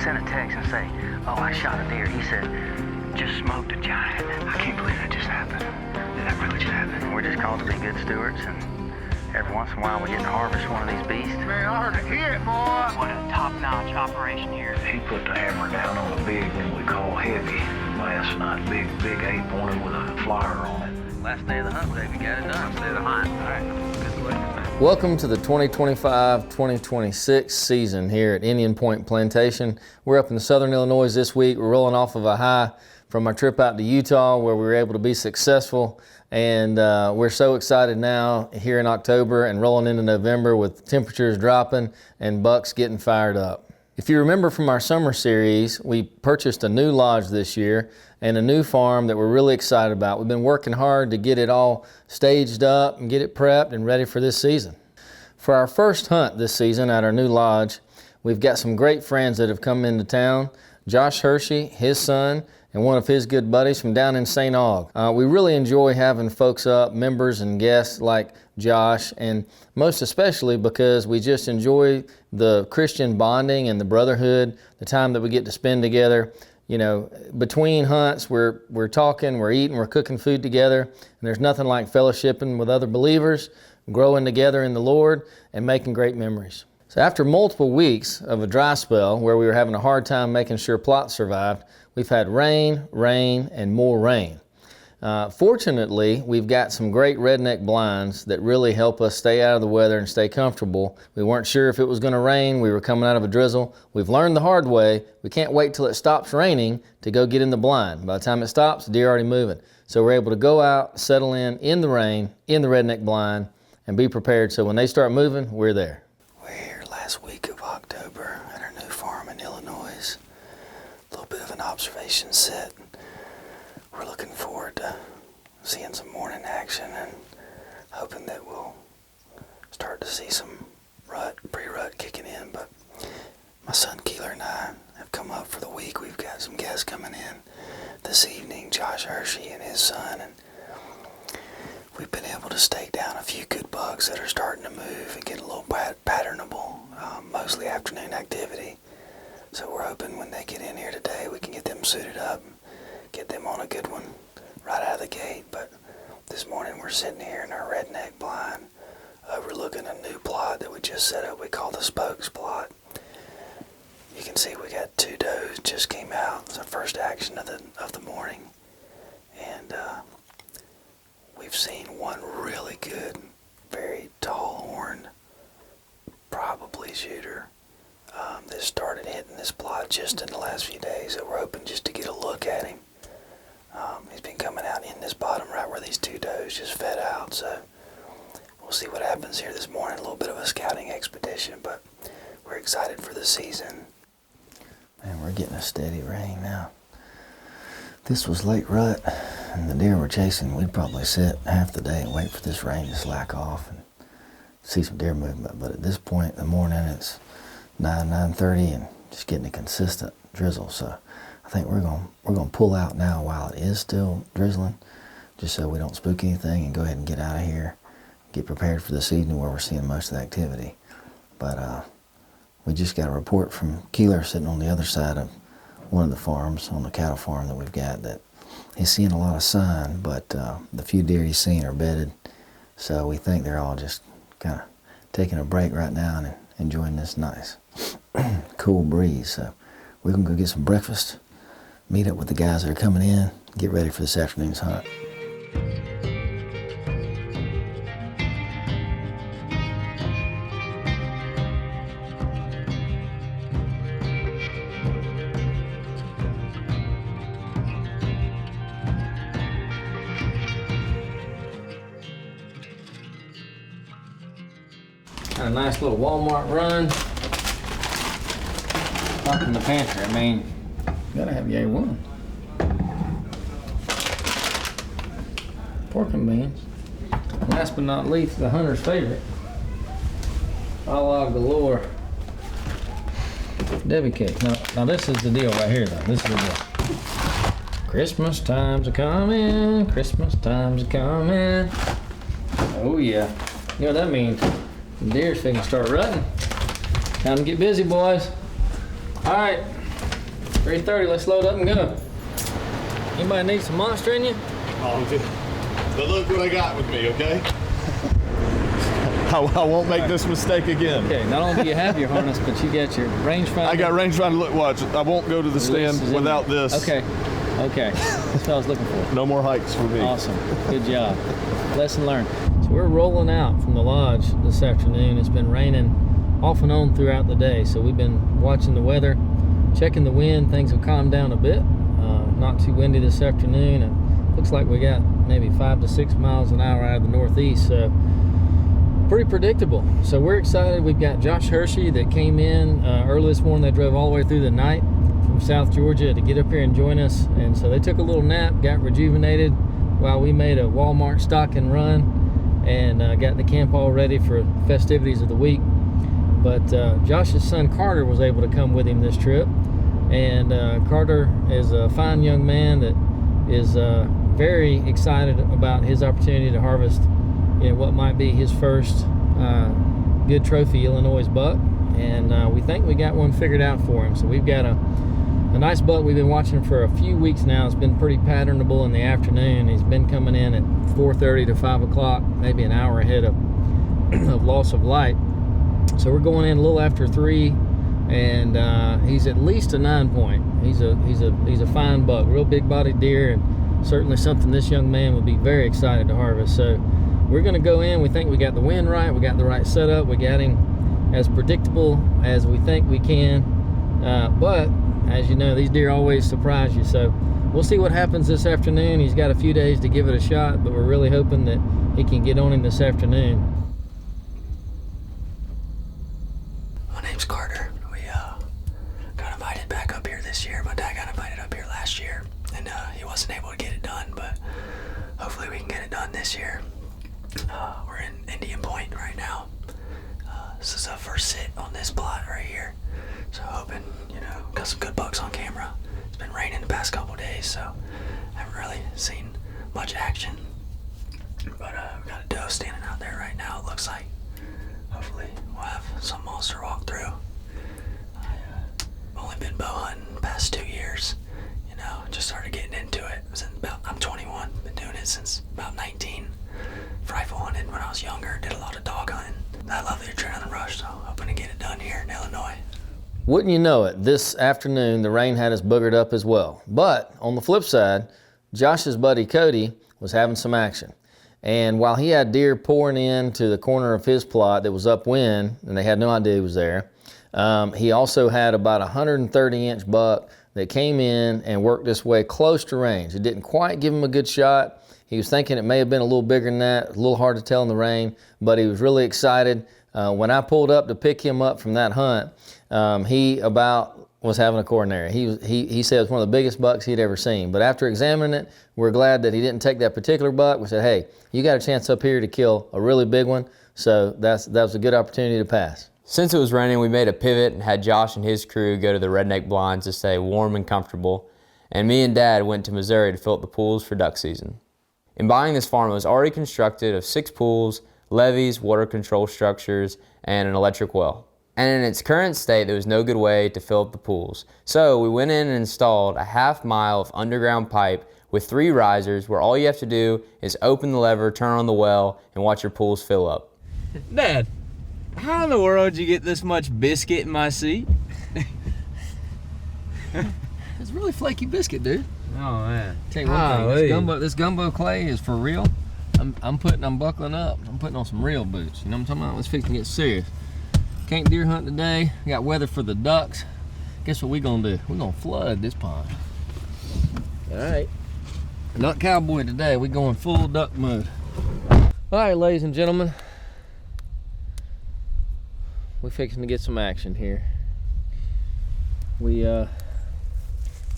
send a text and say, oh, I shot a deer. He said, just smoked a giant. I can't believe that just happened. Did that really just happen? We're just called to be good stewards, and every once in a while we get to harvest one of these beasts. Man, I heard a hit, boy. What a top-notch operation here. He put the hammer down on a big, what we call heavy, last night. Big 8-pointer with a flyer on it. Last day of the hunt, baby. Got it done. Last day of the hunt. All right. Good luck. Welcome to the 2025-2026 season here at Indian Point Plantation. We're up in southern Illinois this week. We're rolling off of a high from our trip out to Utah where we were able to be successful. And we're so excited now here in October and rolling into November with temperatures dropping and bucks getting fired up. If you remember from our summer series, we purchased a new lodge this year and a new farm that we're really excited about. We've been working hard to get it all staged up and get it prepped and ready for this season. For our first hunt this season at our new lodge, we've got some great friends that have come into town. Josh Hershey, his son, and one of his good buddies from down in St. Aug. We really enjoy having folks up, members and guests like Josh, and most especially because we just enjoy the Christian bonding and the brotherhood, the time that we get to spend together. You know, between hunts, we're talking, we're eating, we're cooking food together, and there's nothing like fellowshipping with other believers, growing together in the Lord, and making great memories. So after multiple weeks of a dry spell where we were having a hard time making sure plots survived, we've had rain, and more rain. Fortunately, we've got some great redneck blinds that really help us stay out of the weather and stay comfortable. We weren't sure if it was going to rain. We were coming out of a drizzle. We've learned the hard way. We can't wait till it stops raining to go get in the blind. By the time it stops, the deer are already moving. So we're able to go out, settle in the rain, in the redneck blind, and be prepared so when they start moving, we're there. We're here last week of October at our new farm in Illinois. A little bit of an observation set. We're looking forward to seeing some morning action and hoping that we'll start to see some pre-rut kicking in. But my son Keeler and I have come up for the week. We've got some guests coming in this evening, Josh Hershey and his son, and we've been able to stake down a few good bucks that are starting to move and get a little patternable, mostly afternoon activity. So we're hoping when they get in here today, we can get them suited up, get them on a good one right out of the gate. But this morning we're sitting here in our redneck blind, overlooking a new plot that we just set up. We call the Spokes plot. You can see we got two does just came out. It's our first action of the morning, and we've seen one really good, very tall horn, probably shooter. That started hitting this plot just in the last few days, so we're hoping just to get a look at him. He's been coming out in this bottom right where these two does just fed out, so we'll see what happens here this morning. A little bit of a scouting expedition, but we're excited for the season. Man, we're getting a steady rain now. This was late rut, and the deer we're chasing, we'd probably sit half the day and wait for this rain to slack off and see some deer movement, but at this point in the morning it's 9:30 and just getting a consistent drizzle. So I think we're gonna pull out now while it is still drizzling, just so we don't spook anything, and go ahead and get out of here, get prepared for this evening where we're seeing most of the activity. But we just got a report from Keeler sitting on the other side of one of the farms, on the cattle farm that we've got, that he's seeing a lot of sign, but the few deer he's seen are bedded. So we think they're all just kind of taking a break right now and enjoying this nice cool breeze. So we're gonna go get some breakfast, meet up with the guys that are coming in, get ready for this afternoon's hunt. Got a nice little Walmart run. Up in the pantry. I mean, you gotta have your A1. Pork and beans. Last but not least, the hunter's favorite. Log galore. Debbie cake. Now this is the deal right here though. This is the deal. Christmas times are coming. Christmas times are coming. Oh yeah. You know what that means? The deer's finna start rutting. Time to get busy, boys. All right, 3:30, let's load up and go. Anybody need some monster in you? Oh, but look what I got with me, okay? I won't make this mistake again. Okay, not only do you have your harness, but you got your rangefinder. I got rangefinder. Look, watch. I won't go to the stand without this. Okay, that's what I was looking for. No more hikes for me. Awesome, good job. Lesson learned. So we're rolling out from the lodge this afternoon. It's been raining off and on throughout the day, so we've been watching the weather, checking the wind. Things have calmed down a bit. Not too windy this afternoon. It looks like we got maybe 5 to 6 miles an hour out of the northeast, so pretty predictable. So we're excited. We've got Josh Hershey that came in early this morning. They drove all the way through the night from South Georgia to get up here and join us, and so they took a little nap, got rejuvenated while we made a Walmart stock and run and got the camp all ready for festivities of the week. But Josh's son Carter was able to come with him this trip, and Carter is a fine young man that is very excited about his opportunity to harvest, you know, what might be his first good trophy Illinois buck, and we think we got one figured out for him. So we've got a nice buck we've been watching for a few weeks now. It's been pretty patternable in the afternoon. He's been coming in at 4:30 to 5 o'clock, maybe an hour ahead of loss of light. So we're going in a little after 3, and he's at least a 9 point. He's a fine buck, real big bodied deer, and certainly something this young man would be very excited to harvest. So we're going to go in. We think we got the wind right, we got the right setup, we got him as predictable as we think we can, but as you know, these deer always surprise you. So we'll see what happens this afternoon. He's got a few days to give it a shot, but we're really hoping that he can get on him this afternoon. My name's Carter. We got invited back up here this year. My dad got invited up here last year, and he wasn't able to get it done, but hopefully we can get it done this year. We're in Indian Point right now. This is our first sit on this plot right here. So hoping, you know, got some good bucks on camera. It's been raining the past couple days, so I haven't really seen much action. But we got a doe standing out there right now, it looks like. Hopefully we'll have some monster walk through. I've only been bow hunting the past 2 years. You know, just started getting into it. I'm 21, been doing it since about 19. Rifle hunted when I was younger, did a lot of dog hunting. I love the adrenaline rush, so hoping to get it done here in Illinois. Wouldn't you know it, this afternoon the rain had us boogered up as well. But on the flip side, Josh's buddy Cody was having some action. And while he had deer pouring in to the corner of his plot that was upwind, and they had no idea he was there, he also had about a 130-inch buck that came in and worked this way close to range. It didn't quite give him a good shot. He was thinking it may have been a little bigger than that, a little hard to tell in the rain, but he was really excited. When I pulled up to pick him up from that hunt, he about was having a coronary. He said it was one of the biggest bucks he'd ever seen. But after examining it, we're glad that he didn't take that particular buck. We said, hey, you got a chance up here to kill a really big one, so that was a good opportunity to pass. Since it was raining, we made a pivot and had Josh and his crew go to the Redneck Blinds to stay warm and comfortable, and me and Dad went to Missouri to fill up the pools for duck season. In buying this farm, it was already constructed of 6 pools, levees, water control structures, and an electric well. And in its current state, there was no good way to fill up the pools. So we went in and installed a half mile of underground pipe with 3 risers where all you have to do is open the lever, turn on the well, and watch your pools fill up. Dad, how in the world did you get this much biscuit in my seat? It's really flaky biscuit, dude. Oh man. Tell you one thing, this gumbo clay is for real. I'm buckling up. I'm putting on some real boots. You know what I'm talking about? Let's fix to get serious. Can't deer hunt today. We got weather for the ducks. Guess what we gonna do? We're gonna flood this pond. All right. Not cowboy today. We going full duck mode. All right, ladies and gentlemen. We're fixing to get some action here. We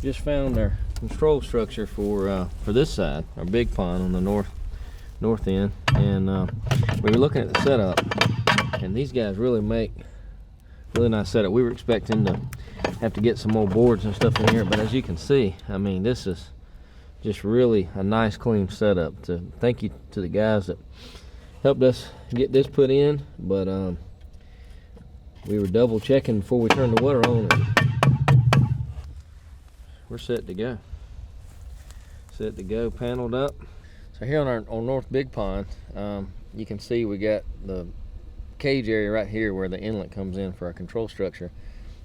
just found our control structure for this side, our big pond on the north end, and we were looking at the setup, and these guys really make really nice setup. We were expecting to have to get some more boards and stuff in here, but as you can see, I mean, this is just really a nice clean setup. Thank you to the guys that helped us get this put in, but we were double checking before we turned the water on, and we're set to go. Set to go, paneled up. So here on North Big Pond, you can see we got the cage area right here where the inlet comes in for our control structure.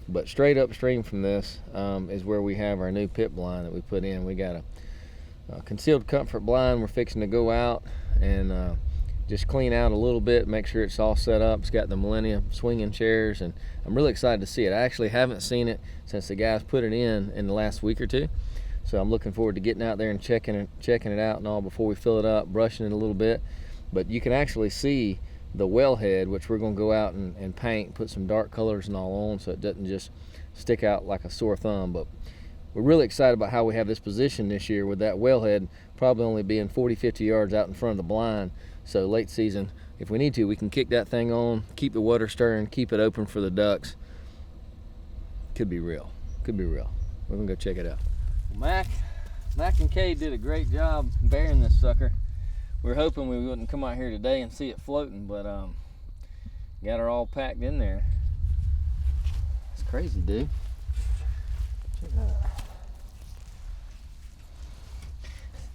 But straight upstream from this is where we have our new pit blind that we put in. We got a concealed comfort blind. We're fixing to go out and just clean out a little bit, make sure it's all set up. It's got the Millennium swinging chairs, and I'm really excited to see it. I actually haven't seen it since the guys put it in the last week or two. So I'm looking forward to getting out there and checking it out and all before we fill it up, brushing it a little bit. But you can actually see the wellhead, which we're going to go out and paint, put some dark colors and all on so it doesn't just stick out like a sore thumb. But we're really excited about how we have this position this year with that wellhead probably only being 40-50 yards out in front of the blind. So late season, if we need to, we can kick that thing on, keep the water stirring, keep it open for the ducks. Could be real. Could be real. We're going to go check it out. Mac and Kay did a great job burying this sucker. We were hoping we wouldn't come out here today and see it floating, but got her all packed in there. It's crazy, dude. Check that out.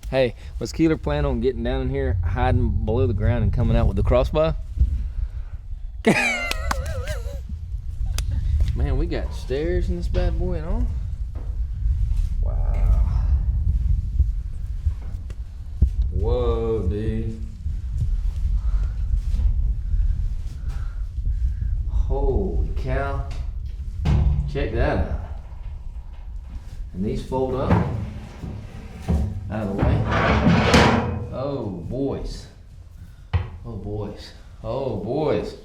Hey, was Keeler planning on getting down in here, hiding below the ground and coming out with the crossbow? Man, we got stairs in this bad boy and all. Wow. Whoa, dude. Holy cow. Check that out. And these fold up out of the way. Oh, boys. Oh, boys. Oh, boys.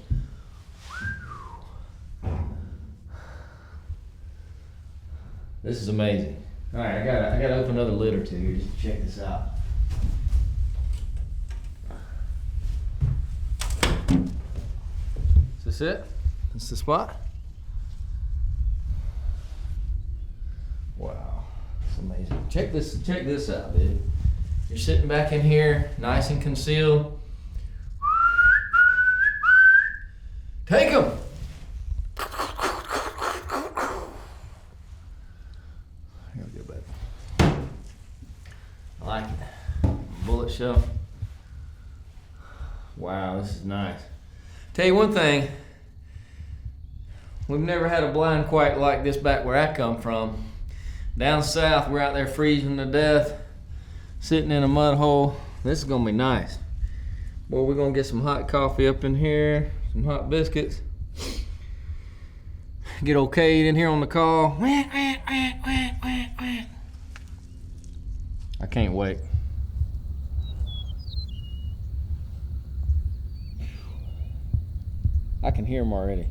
This is amazing. All right, I gotta open another lid or two here just to check this out. Is this it? This the spot? Wow, it's amazing. Check this out, dude. You're sitting back in here, nice and concealed. Take them. Here we go, baby. I like it. Bullet shell. Wow, this is nice. Tell you one thing, we've never had a blind quite like this back where I come from. Down south, we're out there freezing to death, sitting in a mud hole. This is gonna be nice. Boy, we're gonna get some hot coffee up in here, some hot biscuits. Get old Cade in here on the call. I can't wait. I can hear him already.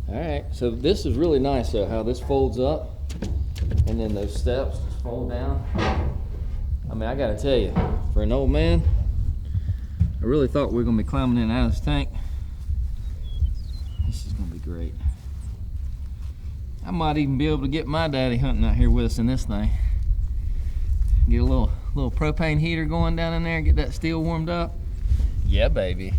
All right, so this is really nice though, how this folds up and then those steps just fold down. I mean, I gotta tell you, for an old man, I really thought we were gonna be climbing in and out of this tank. This is gonna be great. I might even be able to get my daddy hunting out here with us in this thing. Get a little propane heater going down in there and get that steel warmed up. Yeah, baby.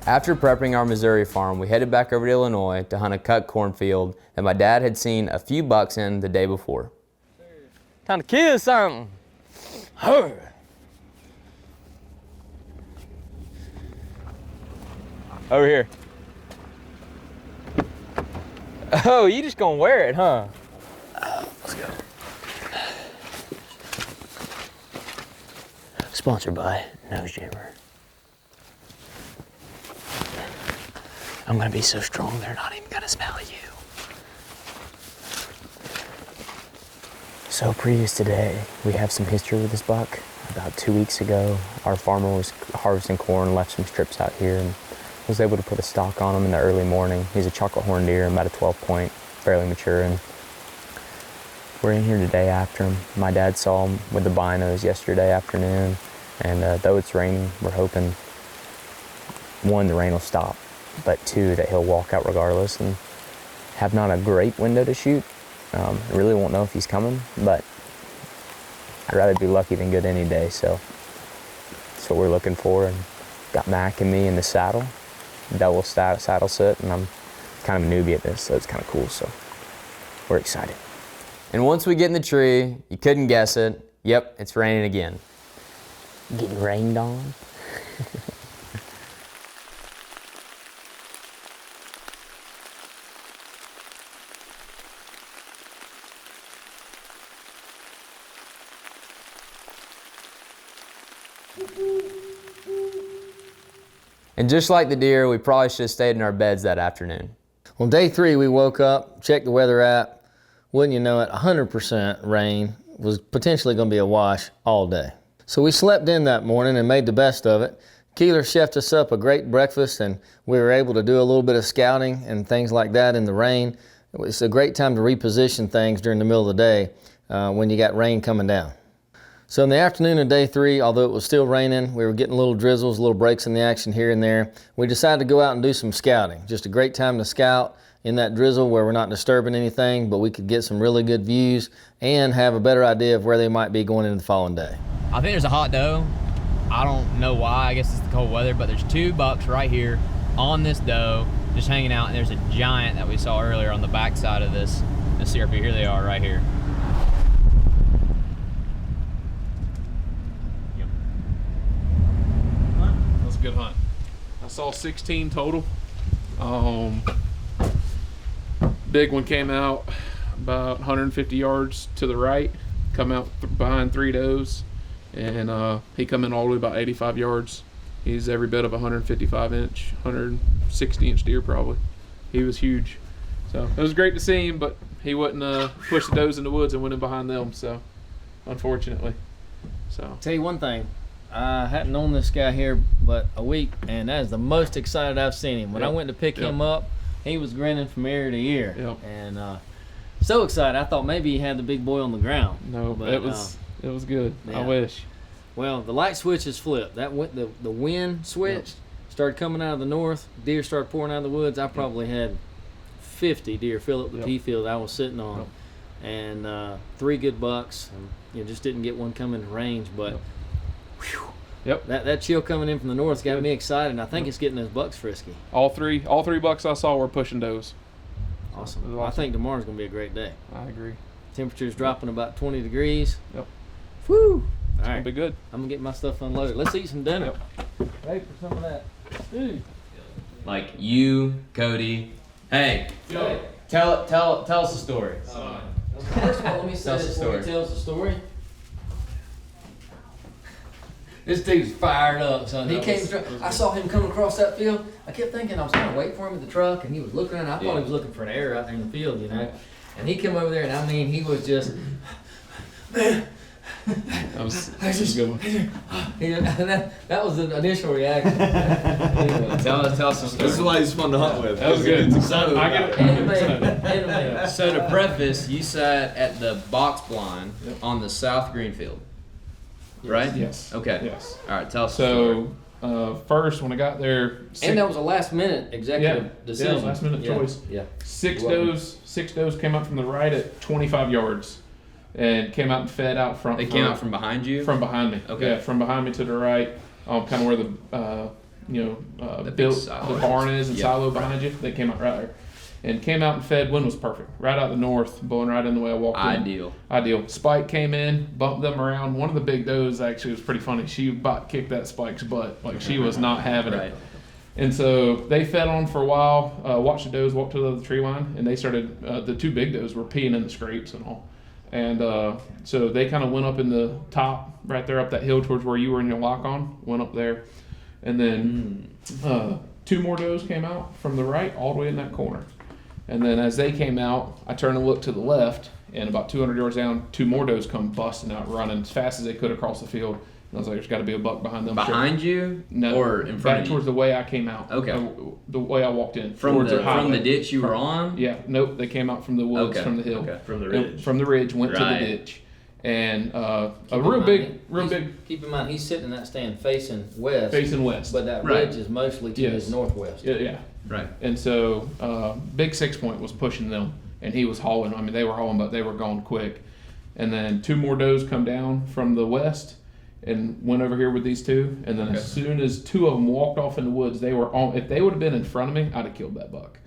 After prepping our Missouri farm, we headed back over to Illinois to hunt a cut cornfield that my dad had seen a few bucks in the day before. Time to kill something. Over here. Oh, you just gonna wear it, huh? Let's go. Sponsored by Nose Jammer. I'm gonna be so strong they're not even gonna smell you. So previous today, we have some history with this buck. About 2 weeks ago, our farmer was harvesting corn, left some strips out here, and was able to put a stock on him in the early morning. He's a chocolate horned deer, about a 12 point, fairly mature, and we're in here today after him. My dad saw him with the binos yesterday afternoon, and though it's raining, we're hoping, one, the rain will stop, but 2, that he'll walk out regardless and have not a great window to shoot. I really won't know if he's coming, but I'd rather be lucky than good any day, so that's what we're looking for. And got Mac and me in the saddle, double saddle sit, and I'm kind of a newbie at this, so it's kind of cool, so we're excited. And once we get in the tree, you couldn't guess it. Yep, it's raining again. Getting rained on. And just like the deer, we probably should have stayed in our beds that afternoon. On day 3, we woke up, checked the weather app. Wouldn't you know it, 100% rain. Was potentially going to be a wash all day. So we slept in that morning and made the best of it. Keeler chefed us up a great breakfast, and we were able to do a little bit of scouting and things like that in the rain. It's a great time to reposition things during the middle of the day when you got rain coming down. So in the afternoon of day 3, although it was still raining, we were getting little drizzles, little breaks in the action here and there. We decided to go out and do some scouting. Just a great time to scout in that drizzle where we're not disturbing anything, but we could get some really good views and have a better idea of where they might be going into the following day. I think there's a hot doe. I don't know why, I guess it's the cold weather, but there's 2 bucks right here on this doe just hanging out, and there's a giant that we saw earlier on the back side of this CRP. Here they are right here. Yep. That was a good hunt. I saw 16 total. Big one came out about 150 yards to the right, come out behind 3 does, and he come in all the way about 85 yards. He's every bit of 155-inch, 160-inch deer probably. He was huge. So it was great to see him, but he wouldn't push the does in the woods and went in behind them, so unfortunately. So Tell you one thing, I hadn't known this guy here but a week, and that is the most excited I've seen him. When I went to pick him up, he was grinning from ear to ear. Yep. And so excited, I thought maybe he had the big boy on the ground. No, but it was good. Yeah. I wish. Well, the light switch is flipped. That went the wind switched, started coming out of the north. Deer started pouring out of the woods. I probably had 50 deer fill up the pea field I was sitting on, and 3 good bucks. And, just didn't get one coming to range, but whew, that chill coming in from the north got me excited. And I think it's getting those bucks frisky. All three bucks I saw were pushing does. Awesome. I think tomorrow's gonna be a great day. I agree. Temperature's dropping about 20 degrees. Yep. Whew. All It'll right. be good. I'm gonna get my stuff unloaded. Let's eat some dinner. Ready for some of that stew. Like you, Cody. Hey, tell us a story. First of all, let me say Tell us this the before he story. tells the story. This dude's fired up, son. He came. I saw him coming across that field. I kept thinking I was kind of waiting for him at the truck, and he was looking around. I thought he was looking for an error out there in the field, And he came over there, and I mean, he was just, man. That was a good one. That was the initial reaction. Tell us a story. This is why he's fun to hunt with. That was good. So, I get it. Anime. So to preface, you sat at the box blind on the South Greenfield, right? Yes. Okay. Yes. All right. Tell us. the story. So first, when I got there, And that was a last minute executive decision. Yeah, last minute choice. Yeah. Six does came up from the right at 25 yards, and came out and fed out front. They came out from behind you. From behind me. Okay. Yeah, from behind me to the right, kind of where the big silo the barn is and Yep. silo behind you. They came out right there, and came out and fed. Wind was perfect, right out the north, blowing right in the way I walked in. Ideal. Spike came in, bumped them around. One of the big does actually was pretty funny. She about kicked that Spike's butt, like she was not having Right. it. And so they fed on for a while, watched the does walk to the other tree line, and they started, the 2 big does were peeing in the scrapes and all. And so they kind of went up in the top, right there up that hill towards where you were in your lock on, went up there. And then 2 more does came out from the right all the way in that corner. And then as they came out, I turned and looked to the left, and about 200 yards down, 2 more does come busting out running as fast as they could across the field. And I was like, there's got to be a buck behind them. Behind you? No, Or in front back of you? towards the way I came out. Okay. The way I walked in. From towards the highway. ditch you were on? Yeah, nope, they came out from the woods, Okay, from the hill. okay. From the ridge. From the ridge, went to Right. the ditch. and a Keep real in big, mind, Keep in mind, he's sitting in that stand facing west. facing west. But that Right. ridge is mostly to Yes. his northwest. Yeah. Right. And so big 6-point was pushing them, and he was hauling. I mean, they were hauling, but they were going quick. And then 2 more does come down from the west and went over here with these 2. And then as soon as 2 of them walked off in the woods, they were on. If they would have been in front of me, I'd have killed that buck,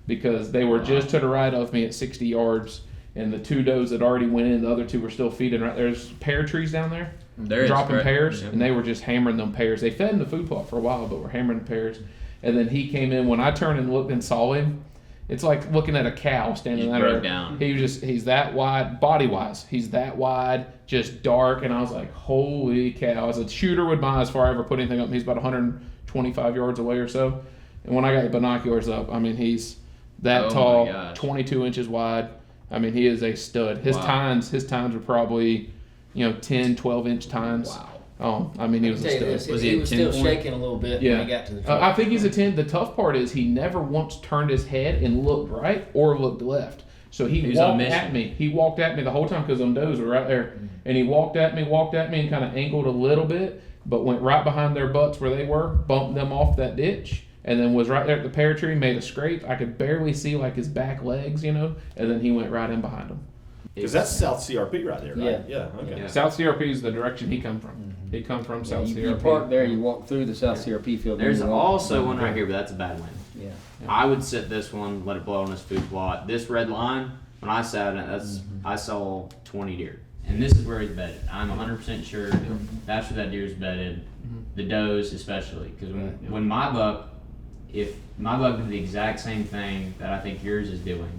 because they were just to the right of me at 60 yards. And the 2 does that already went in, the other 2 were still feeding. Right there's pear trees down there, There is, dropping correct. pears, Yep. and they were just hammering them pears. They fed in the food plot for a while, but were hammering the pears. And then he came in. When I turned and looked and saw him, it's like looking at a cow standing He there. broke down. He's that wide, body wise. He's that wide, just dark. And I was like, holy cow! As a shooter with my eyes, before I ever put anything up, he's about 125 yards away or so. And when I got the binoculars up, I mean, he's that Oh my tall, gosh. 22 inches wide. I mean, he is a stud. His tines were probably, 10, 12-inch tines. Wow. Oh, I mean, he was a stud. Was he he was a still 10 point? shaking a little bit Yeah. when he got to the truck. I think he's a 10. The tough part is he never once turned his head and looked right or looked left. So he He's on walked mission. at me. He walked at me the whole time because them does were right there. And he walked at me, and kind of angled a little bit, but went right behind their butts where they were, bumped them off that ditch, and then was right there at the pear tree, made a scrape. I could barely see like his back legs, and then he went right in behind them. Because that's South CRP right there, right? Yeah. Okay. Yeah. South CRP is the direction he come from. He come from South you CRP. park there, you walk through the South CRP field. There's and you walk also down. one right here, but that's a bad wind. Yeah. I would sit this one, let it blow on this food plot. This red line, when I sat in it, I saw 20 deer. And this is where he's bedded. I'm 100% sure that's where that deer's bedded. The does especially. Because when my buck, if my buck did the exact same thing that I think yours is doing,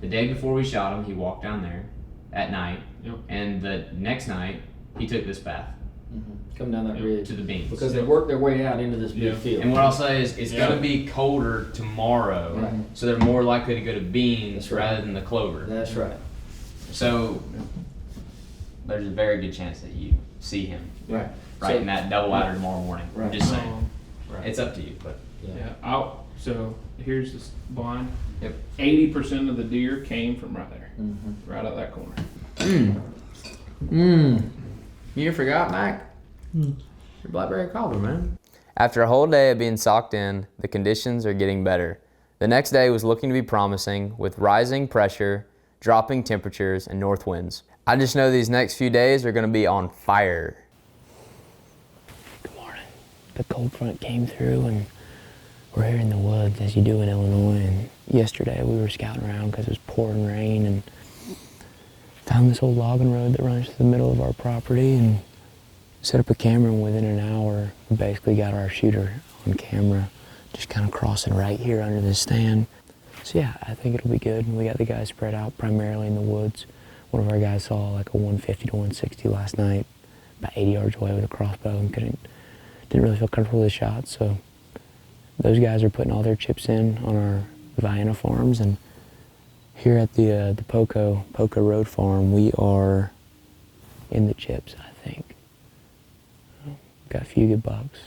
the day before we shot him, he walked down there at night. And the next night, he took this path. Come down that ridge. To the beans. Because they work their way out into this big field. And what I'll say is it's going to be colder tomorrow, Right. so they're more likely to go to beans That's right. rather than the clover. That's right. So there's a very good chance that you see him Right. in that double ladder tomorrow morning. Right. Just saying. Right. It's up to you, but Yeah. So here's this blind. Yep. 80% of the deer came from right there, right out that corner. You forgot, Mac? Your blackberry cobbler, man. After a whole day of being socked in, the conditions are getting better. The next day was looking to be promising with rising pressure, dropping temperatures, and north winds. I just know these next few days are going to be on fire. Good morning. The cold front came through and we're here in the woods as you do in Illinois. And yesterday we were scouting around because it was pouring rain and found this old logging road that runs to the middle of our property and set up a camera, and within an hour we basically got our shooter on camera just kind of crossing right here under this stand. So yeah, I think it'll be good. We got the guys spread out primarily in the woods. One of our guys saw like a 150 to 160 last night, about 80 yards away with a crossbow, and didn't really feel comfortable with the shot. So those guys are putting all their chips in on our Vienna farms, and here at the Poco Road Farm, we are in the chips, I think. Got a few good bucks.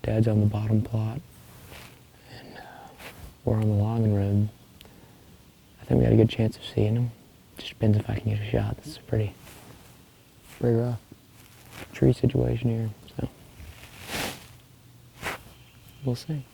Dad's on the bottom plot, and we're on the logging road. I think we got a good chance of seeing them. Just depends if I can get a shot. This is pretty rough tree situation here, so we'll see.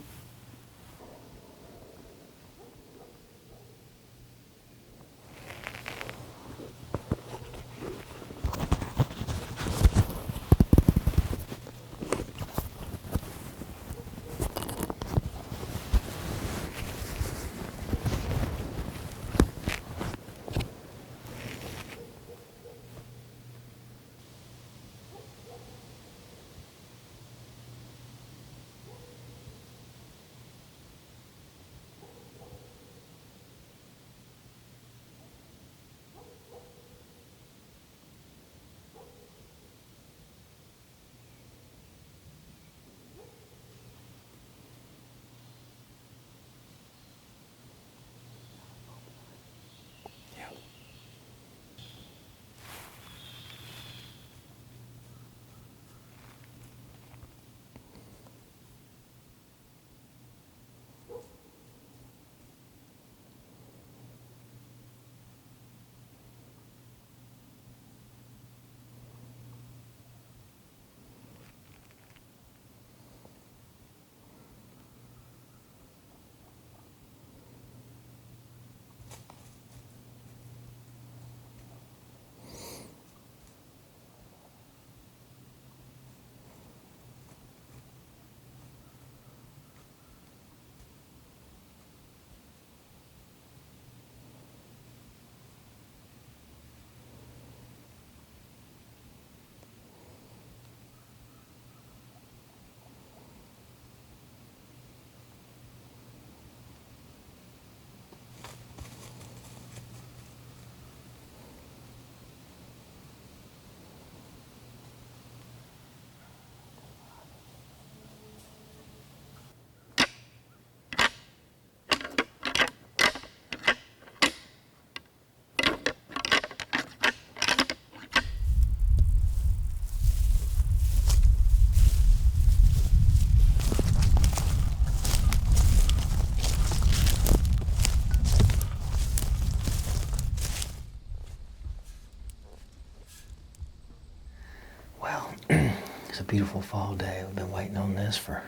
beautiful fall day. We've been waiting on this for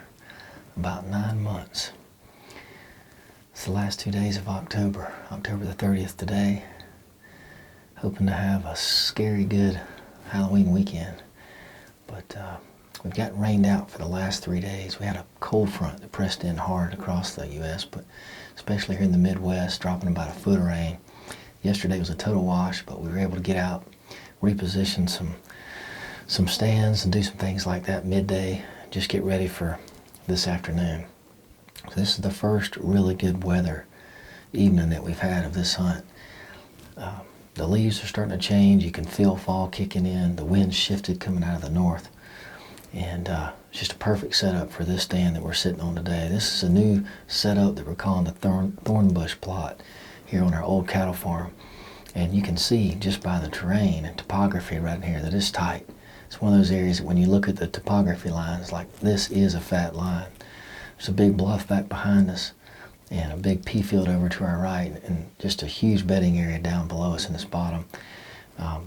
about 9 months. It's the last 2 days of October, October the 30th today. Hoping to have a scary good Halloween weekend. But we've gotten rained out for the last 3 days. We had a cold front that pressed in hard across the U.S., but especially here in the Midwest, dropping about a foot of rain. Yesterday was a total wash, but we were able to get out, reposition some stands and do some things like that midday, just get ready for this afternoon. So this is the first really good weather evening that we've had of this hunt. The leaves are starting to change. You can feel fall kicking in. The wind shifted coming out of the north. And it's just a perfect setup for this stand that we're sitting on today. This is a new setup that we're calling the thorn bush plot here on our old cattle farm. And you can see just by the terrain and topography right in here that it's tight. It's one of those areas that when you look at the topography lines, like this is a fat line. There's a big bluff back behind us and a big pea field over to our right, and just a huge bedding area down below us in this bottom.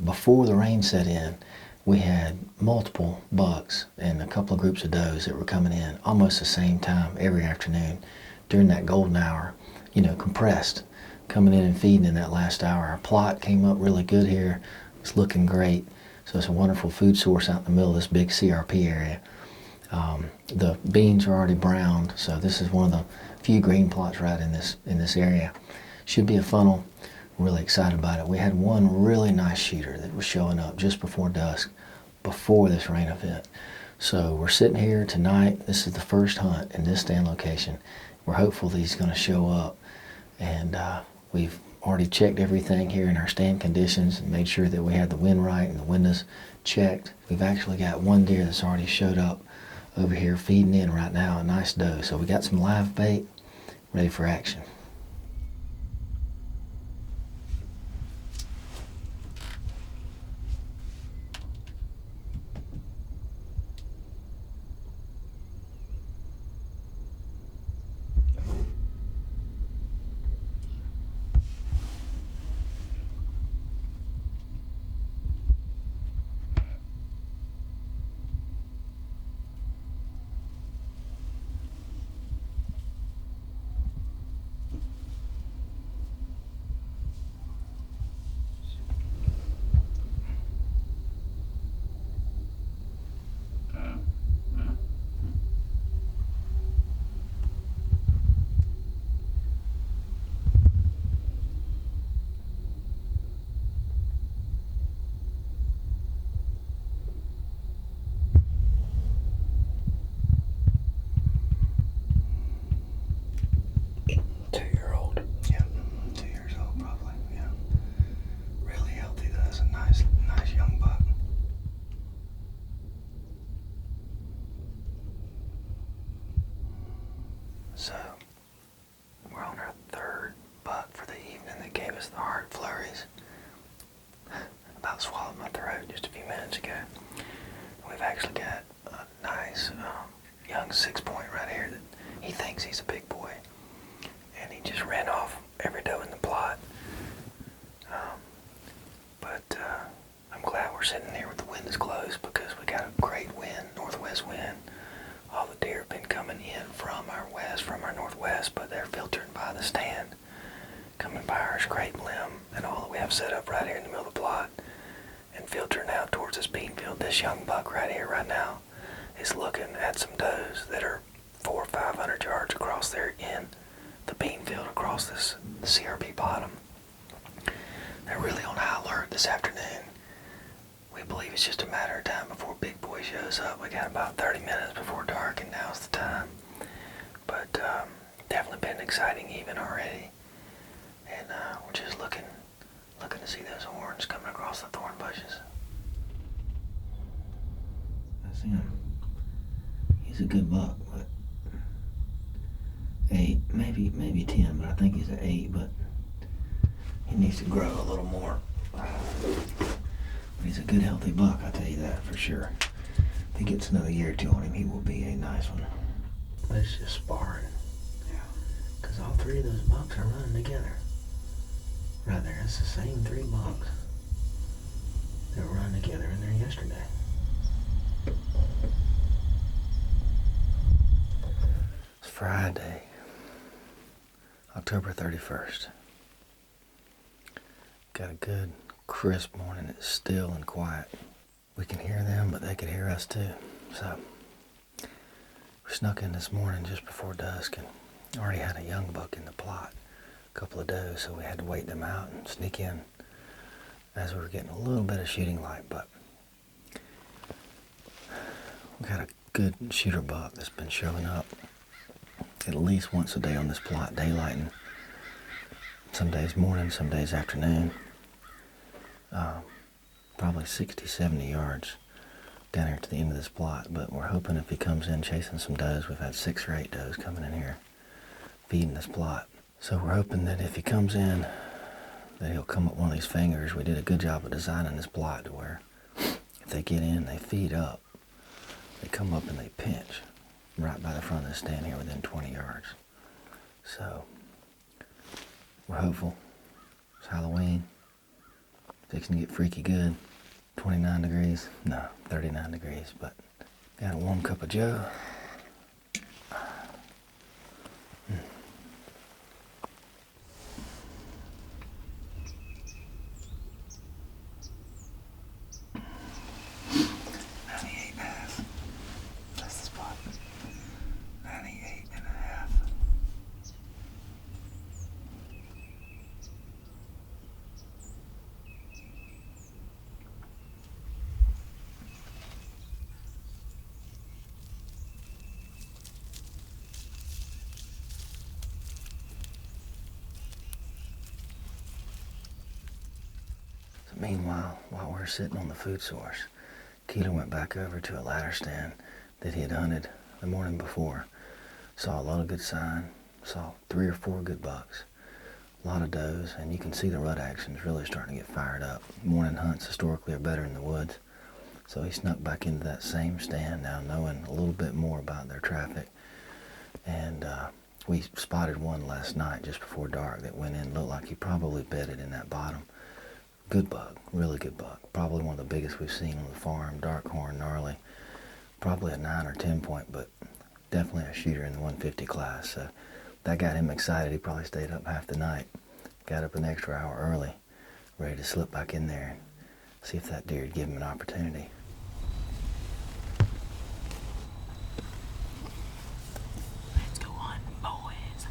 Before the rain set in, we had multiple bucks and a couple of groups of does that were coming in almost the same time every afternoon during that golden hour, you know, compressed, coming in and feeding in that last hour. Our plot came up really good here. It's looking great. So it's a wonderful food source out in the middle of this big CRP area. The beans are already browned, so this is one of the few green plots right in this area. Should be a funnel. Really excited about it. We had one really nice shooter that was showing up just before dusk, before this rain event. So we're sitting here tonight. This is the first hunt in this stand location. We're hopeful that he's going to show up, and we've already checked everything here in our stand conditions and made sure that we had the wind right and the windows checked. We've actually got one deer that's already showed up over here feeding in right now, a nice doe. So we got some live bait ready for action. So, we're on our third buck for the evening that gave us the heart flurries. About swallowed my throat just a few minutes ago. We've actually got a nice young 6-point right here that he thinks he's a big boy. And he just ran off every doe in the plot. I'm glad we're sitting here with the windows closed because we got a great wind, northwest wind. All the deer have been coming in from our west, from our northwest, but they're filtered by the stand, coming by our scrape limb and all that we have set up right here in the middle of the plot, and filtering out towards this bean field. This young buck right here, right now, is looking at some does that are 400 or 500 yards across there in the bean field across this CRP bottom. They're really on high alert this afternoon. We believe it's just a matter of time before Big Boy shows up. We got about 30 minutes before dark, and now's the time. But definitely been an exciting evening already, and we're just looking to see those horns coming across the thorn bushes. That's him. He's a good buck, but 8, maybe 10, but I think he's an 8. But he needs to grow a little more. He's a good, healthy buck, I tell you that for sure. If he gets another year or two on him, he will be a nice one. Let's just sparring. Yeah. Because all 3 of those bucks are running together. Right there, it's the same 3 bucks that were running together in there yesterday. Friday, October 31st. Got a good, crisp morning. It's still and quiet. We can hear them, but they could hear us too. So we snuck in this morning just before dusk and already had a young buck in the plot, a couple of does, so we had to wait them out and sneak in as we were getting a little bit of shooting light. But we got a good shooter buck that's been showing up at least once a day on this plot, daylighting. Some days morning, some days afternoon. Probably 60, 70 yards down here to the end of this plot, but we're hoping if he comes in chasing some does, we've had 6 or 8 does coming in here feeding this plot. So we're hoping that if he comes in, that he'll come up one of these fingers. We did a good job of designing this plot to where if they get in, they feed up, they come up and they pinch right by the front of the stand here within 20 yards. So we're hopeful. It's Halloween. Fixing to get freaky good. 29 degrees. No, 39 degrees, but got a warm cup of joe. Meanwhile, while we're sitting on the food source, Keeler went back over to a ladder stand that he had hunted the morning before. Saw a lot of good sign, saw 3 or 4 good bucks, a lot of does, and you can see the rut action's really starting to get fired up. Morning hunts historically are better in the woods, so he snuck back into that same stand now, knowing a little bit more about their traffic. And we spotted one last night just before dark that went in, looked like he probably bedded in that bottom. Good buck, really good buck. Probably one of the biggest we've seen on the farm, dark horn, gnarly. Probably a 9 or 10 point, but definitely a shooter in the 150 class. So that got him excited. He probably stayed up half the night. Got up an extra hour early, ready to slip back in there and see if that deer would give him an opportunity. Let's go on, boys.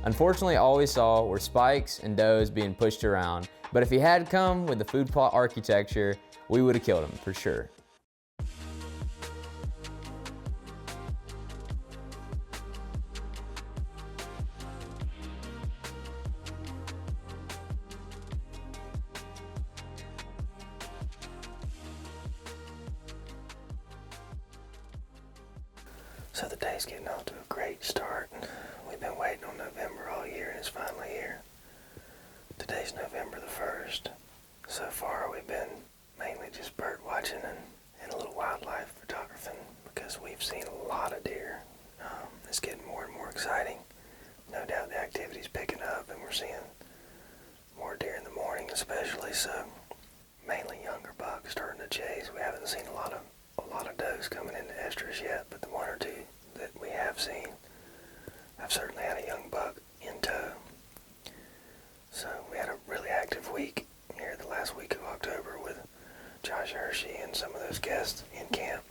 Unfortunately, all we saw were spikes and does being pushed around, but if he had come with the food plot architecture, we would have killed him for sure. So the day's getting off to a great start. We've been waiting on November all year and it's finally here. Today's November the 1st. So far we've been mainly just bird watching and a little wildlife photographing because we've seen a lot of deer. It's getting more and more exciting. No doubt the activity's picking up and we're seeing more deer in the morning especially, so mainly younger bucks starting to chase. We haven't seen a lot of does coming into estrus yet, but the 1 or 2 that we have seen, I've certainly had a young buck in tow. So we had a really active week here the last week of October with Josh Hershey and some of those guests in camp.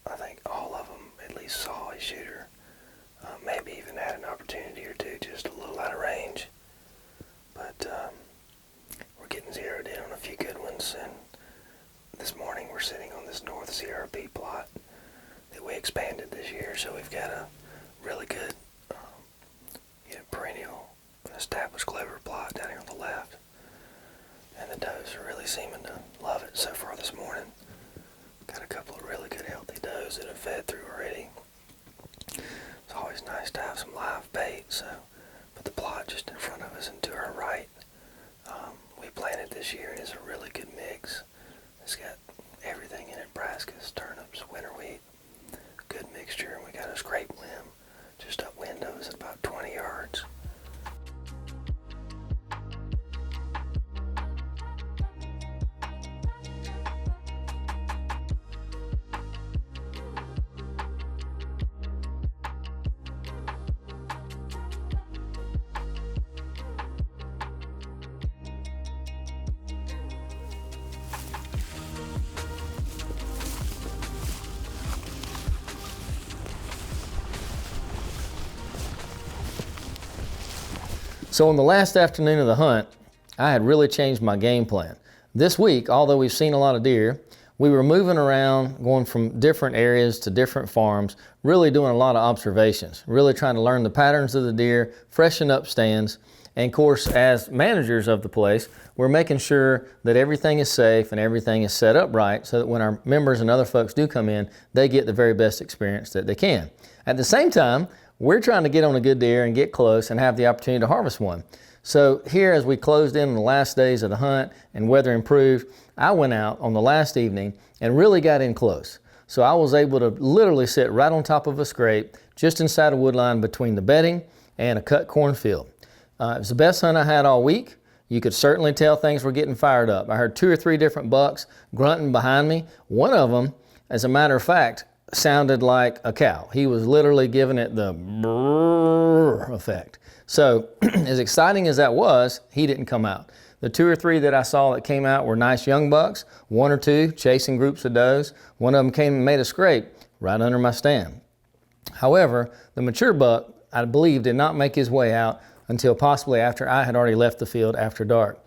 I think all of them at least saw a shooter, maybe even had an opportunity or two just a little out of range. But we're getting zeroed in on a few good ones, and this morning we're sitting on this North CRP plot that we expanded this year, so we've got a really good perennial established clover plot down here on the left, and the does are really seeming to love it so far this morning. Got a couple of really good healthy does that have fed through already. It's always nice to have some live bait, so put those and to our right. We planted this year, and it's a really good mix. It's got everything in it: brassicas, turnips, winter wheat. Good mixture, and we got a scrape limb just up windows at about 20 yards. So on the last afternoon of the hunt, I had really changed my game plan. This week, although we've seen a lot of deer, we were moving around, going from different areas to different farms, really doing a lot of observations, really trying to learn the patterns of the deer, freshen up stands, and of course, as managers of the place, we're making sure that everything is safe and everything is set up right so that when our members and other folks do come in, they get the very best experience that they can. At the same time, we're trying to get on a good deer and get close and have the opportunity to harvest one. So here, as we closed in on the last days of the hunt and weather improved, I went out on the last evening and really got in close. So I was able to literally sit right on top of a scrape, just inside a woodline between the bedding and a cut cornfield. It was the best hunt I had all week. You could certainly tell things were getting fired up. I heard 2 or 3 different bucks grunting behind me. One of them, as a matter of fact, sounded like a cow. He was literally giving it the brrrr effect. So as exciting as that was, he didn't come out. The 2 or 3 that I saw that came out were nice young bucks, 1 or 2 chasing groups of does. One of them came and made a scrape right under my stand. However, the mature buck, I believe, did not make his way out until possibly after I had already left the field after dark.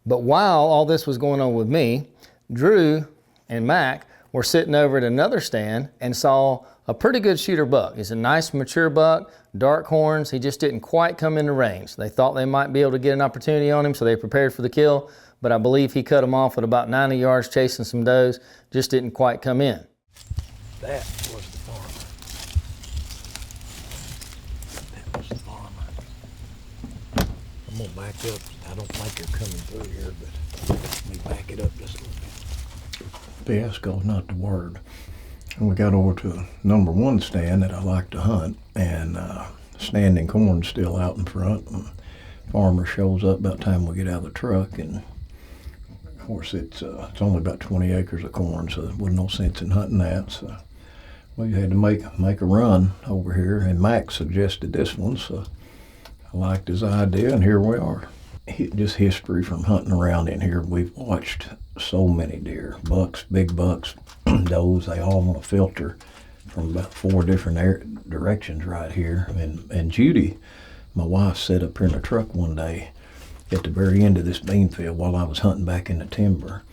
But while all this was going on with me, Drew and Mac were sitting over at another stand and saw a pretty good shooter buck. He's a nice mature buck, dark horns. He just didn't quite come into range. They thought they might be able to get an opportunity on him, so they prepared for the kill, but I believe he cut him off at about 90 yards chasing some does, just didn't quite come in. That was the farmer. That was the farmer. I'm gonna back up. I don't think they're coming through here, but let me back it up just a little bit. Fiasco's not the word. And we got over to a number 1 stand that I like to hunt, and standing corn's still out in front. And farmer shows up about the time we get out of the truck, and of course it's only about 20 acres of corn, so there wasn't no sense in hunting that. So we had to make a run over here, and Max suggested this one, so I liked his idea, and here we are. Just history from hunting around in here. We've watched so many deer, bucks, big bucks, does. They all want to filter from about 4 different directions right here. And Judy, my wife, sat up here in the truck one day at the very end of this bean field while I was hunting back in the timber.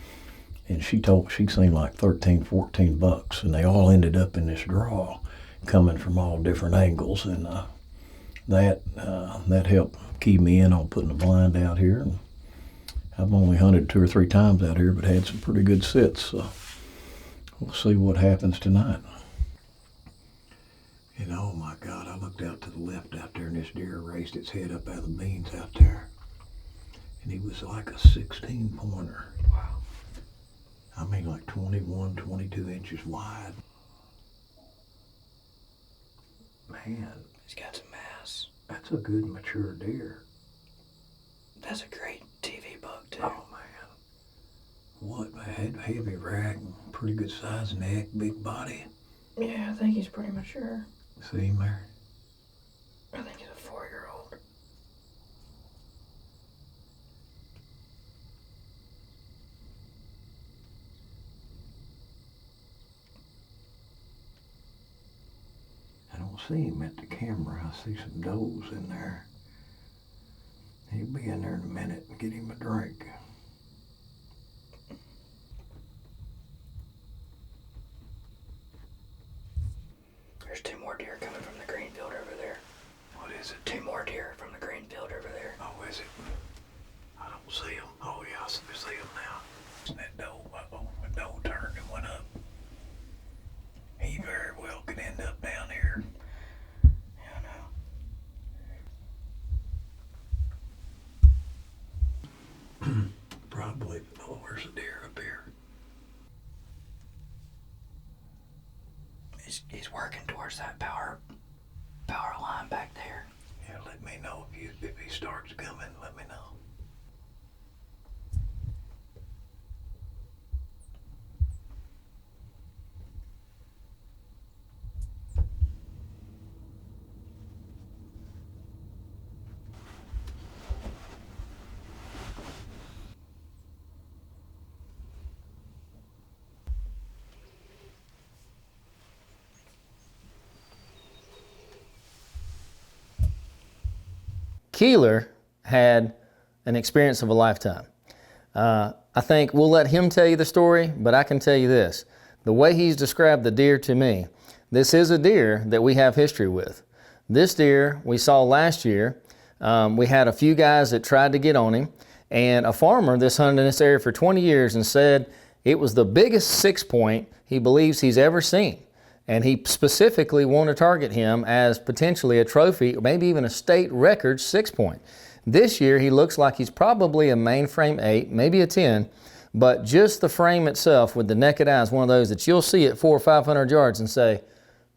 And she seen like 13, 14 bucks, and they all ended up in this draw coming from all different angles. And that helped key me in on putting a blind out here. And I've only hunted 2 or 3 times out here, but had some pretty good sits. So we'll see what happens tonight. And oh my God, I looked out to the left out there, and this deer raised its head up out of the beans out there. And he was like a 16-pointer. Wow. I mean like 21, 22 inches wide. Man. He's got some mass. That's a good mature deer. That's a great TV buck too. Oh man. What, had heavy rack, pretty good size neck, big body. Yeah, I think he's pretty mature. See, Mary? I think he's a 4-year-old. I don't see him at the camera. I see some does in there. He'll be in there in a minute and get him a drink. There's 2 more deer coming from the green field over there. What is it? 2 more deer from the green field over there. Oh, is it? I don't see him. Oh yeah, I see him now. That doe, the doe turned and went up. He very well could end up down here. Yeah, I know. just working towards that power line back there. Yeah, let me know if he starts coming, let me know. Keeler had an experience of a lifetime. I think we'll let him tell you the story, but I can tell you this. The way he's described the deer to me, this is a deer that we have history with. This deer we saw last year. We had a few guys that tried to get on him, and a farmer that's hunted in this area for 20 years and said it was the biggest 6-point he believes he's ever seen. And he specifically wanted to target him as potentially a trophy, or maybe even a state record 6-point. This year, he looks like he's probably a mainframe 8, maybe a 10, but just the frame itself with the naked eye is one of those that you'll see at 400 or 500 yards and say,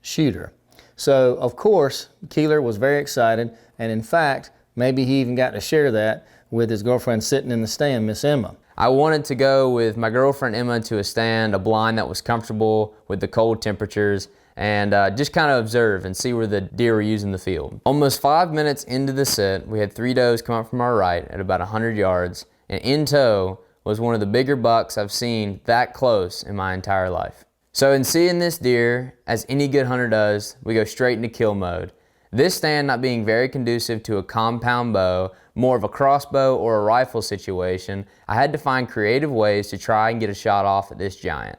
shooter. So, of course, Keeler was very excited, and in fact, maybe he even got to share that with his girlfriend sitting in the stand, Miss Emma. I wanted to go with my girlfriend Emma to a stand, a blind that was comfortable with the cold temperatures, and just kind of observe and see where the deer were using the field. Almost 5 minutes into the sit, we had 3 does come up from our right at about 100 yards, and in tow was one of the bigger bucks I've seen that close in my entire life. So in seeing this deer, as any good hunter does, we go straight into kill mode. This stand not being very conducive to a compound bow, more of a crossbow or a rifle situation, I had to find creative ways to try and get a shot off at this giant.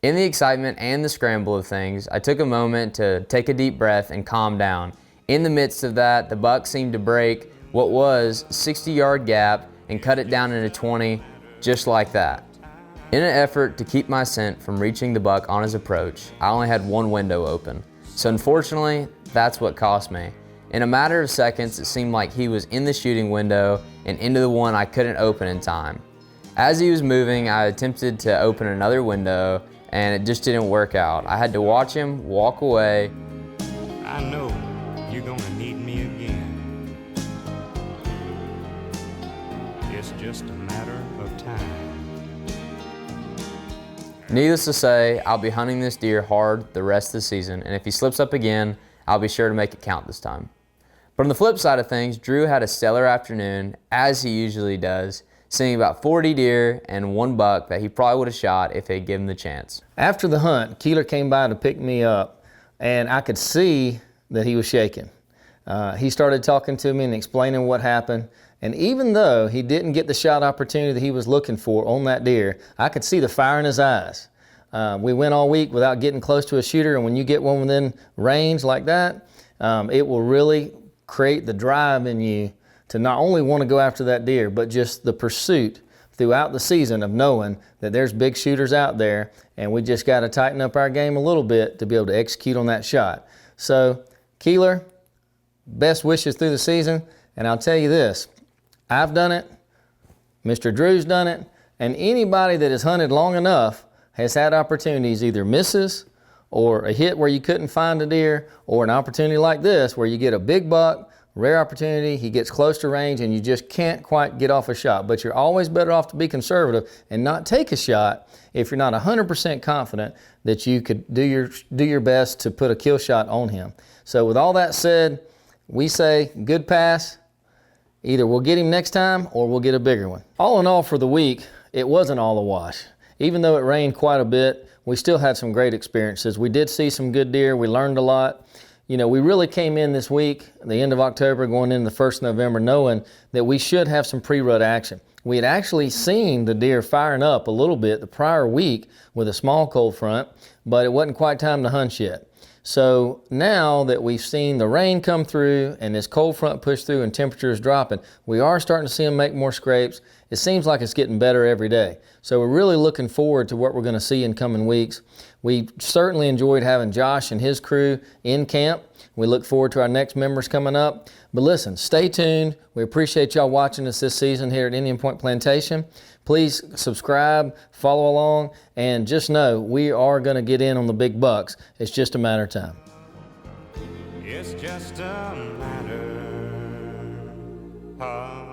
In the excitement and the scramble of things, I took a moment to take a deep breath and calm down. In the midst of that, the buck seemed to break what was a 60-yard gap and cut it down into 20, just like that. In an effort to keep my scent from reaching the buck on his approach, I only had one window open. So unfortunately, that's what cost me. In a matter of seconds, it seemed like he was in the shooting window and into the one I couldn't open in time. As he was moving, I attempted to open another window and it just didn't work out. I had to watch him walk away. I know you're gonna need me again. It's just a matter of time. Needless to say, I'll be hunting this deer hard the rest of the season, and if he slips up again, I'll be sure to make it count this time. But on the flip side of things, Drew had a stellar afternoon, as he usually does, seeing about 40 deer and 1 buck that he probably would have shot if they'd given him the chance. After the hunt, Keeler came by to pick me up, and I could see that he was shaking. He started talking to me and explaining what happened, and even though he didn't get the shot opportunity that he was looking for on that deer, I could see the fire in his eyes. We went all week without getting close to a shooter, and when you get one within range like that, it will really create the drive in you to not only want to go after that deer, but just the pursuit throughout the season of knowing that there's big shooters out there, and we just got to tighten up our game a little bit to be able to execute on that shot. So, Keeler, best wishes through the season, and I'll tell you this, I've done it, Mr. Drew's done it, and anybody that has hunted long enough has had opportunities, either misses or a hit where you couldn't find a deer, or an opportunity like this where you get a big buck, rare opportunity, he gets close to range and you just can't quite get off a shot. But you're always better off to be conservative and not take a shot if you're not 100% confident that you could do your best to put a kill shot on him. So with all that said, we say good pass. Either we'll get him next time or we'll get a bigger one. All in all for the week, it wasn't all a wash. Even though it rained quite a bit, we still had some great experiences. We did see some good deer. We learned a lot. You know, we really came in this week, the end of October, going into the 1st of November, knowing that we should have some pre-rut action. We had actually seen the deer firing up a little bit the prior week with a small cold front, but it wasn't quite time to hunt yet. So now that we've seen the rain come through and this cold front push through and temperatures dropping, we are starting to see them make more scrapes, it seems like it's getting better every day. So we're really looking forward to what we're going to see in coming weeks. We certainly enjoyed having Josh and his crew in camp. We look forward to our next members coming up. But listen, stay tuned. We appreciate y'all watching us this season here at Indian Point Plantation. Please subscribe, follow along, and just know we are going to get in on the big bucks. It's just a matter of time. It's just a matter of